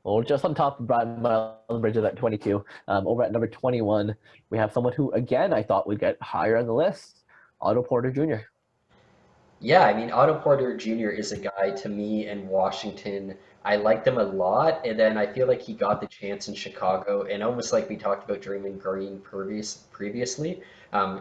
Well, just on top of Miles Bridges at 22. Over at number 21, we have someone who, again, I thought would get higher on the list, Otto Porter Jr. Yeah, I mean, Otto Porter Jr. is a guy to me in Washington. I liked him a lot, and then I feel like he got the chance in Chicago, and almost like we talked about Draymond Green previously.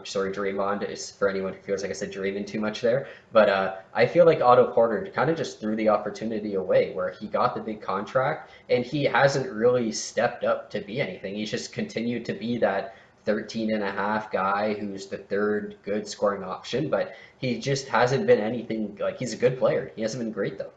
Sorry, Draymond is for anyone who feels like I said Draymond too much there, but I feel like Otto Porter kind of just threw the opportunity away, where he got the big contract, and he hasn't really stepped up to be anything. He's just continued to be that 13 and a half guy who's the third good scoring option, but he just hasn't been anything like he's a good player. He hasn't been great though.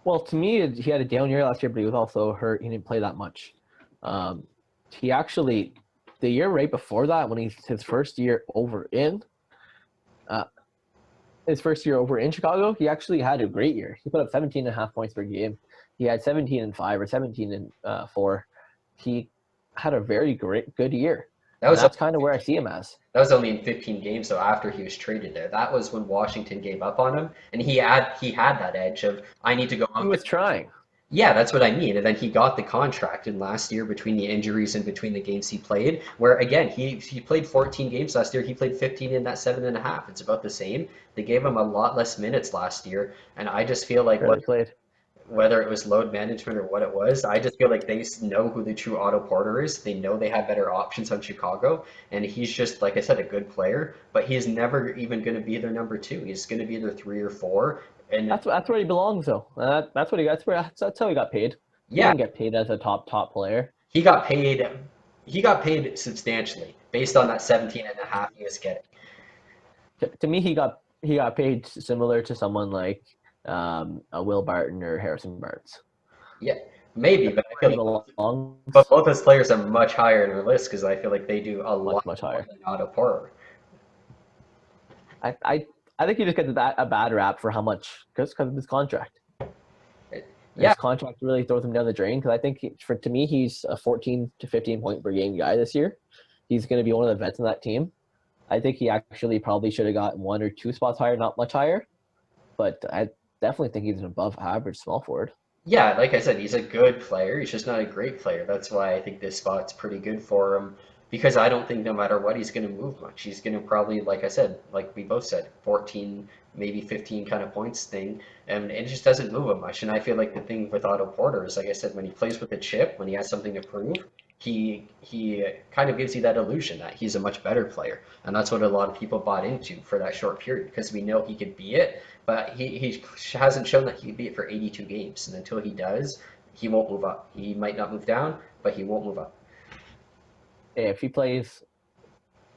Well, to me, he had a down year last year, but he was also hurt. He didn't play that much. Um, he actually, the year right before that, when he's his first year over uh, in Chicago, he actually had a great year. He put up 17 and a half points per game. He had 17 and 5 or 17 and 4. He had a very good year. That And was that's kind of where I see him as. that was only in 15 games though after he was traded there. That was when Washington gave up on him, and he had that edge of I need to go He out was with. trying. Yeah, that's what I mean. And then he got the contract in last year between the injuries and between the games he played, where again he played 14 games last year. He played 15 in that 7.5. It's about the same. They gave him a lot less minutes last year, and I just feel like Barely played. whether it was load management or what it was, I just feel like they know who the true Otto Porter is. They know they have better options on Chicago, and he's just, like I said, a good player, but he's never even going to be their number two. He's going to be either three or four. And That's where he belongs, though. That's what he got. That's how he got paid. He yeah, didn't get paid as a top player. he got paid he got paid substantially based on that 17 and a half he was getting. To me, he got paid similar to someone like a Will Barton or Harrison Barnes. Yeah, maybe, That's but I where feel he like but belongs. both those players are much higher in our list because I feel like they do a lot Much more higher. than Otto Porter. I I, I think he just gets a bad rap for how much because of his contract. Yeah, His contract really throws him down the drain because I think to me he's a 14 to 15 point per game guy this year. He's going to be one of the vets in that team. I think he actually probably should have got one or two spots higher, not much higher. But I definitely think he's an above average small forward. yeah, like I said, he's a good player. He's just not a great player. That's why I think this spot's pretty good for him because I don't think no matter what he's going to move much. He's going to probably, like I said, like we both said, 14, maybe 15 kind of points thing, and it just doesn't move him much. And I feel like the thing with Otto Porter is, like I said, when he plays with a chip, when he has something to prove, he kind of gives you that illusion that he's a much better player, and that's what a lot of people bought into for that short period because we know he could be it, but he hasn't shown that he could be it for 82 games, and until he does, he won't move up. He might not move down, but he won't move up. If he plays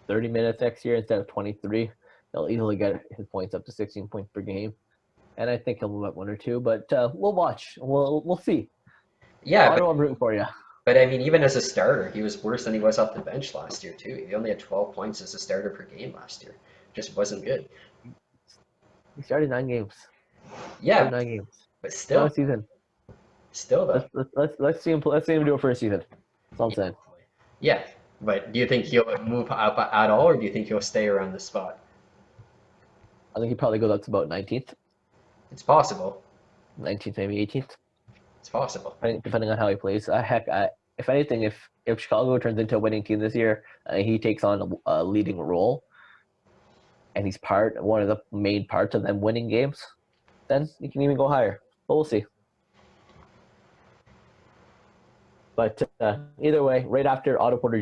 30 minutes next year instead of 23, he'll easily get his points up to 16 points per game. And I think he'll move up one or two, but we'll watch. We'll see. Yeah, Otto, I'm rooting for you. but I mean, even as a starter, he was worse than he was off the bench last year too. He only had 12 points as a starter per game last year. Just wasn't good. He started 9 games. Yeah, Started 9 games. but Not still, a season. still though. Let's see him do it for a season. That's all I'm Yeah, saying. yeah. But do you think he'll move up at all, or do you think he'll stay around the spot? I think he probably goes up to about 19th, It's possible. 19th maybe 18th, It's possible. depending on how he plays. If anything, if Chicago turns into a winning team this year, he takes on a leading role, and he's one of the main parts of them winning games, then he can even go higher. But we'll see. But either way, right after Otto Porter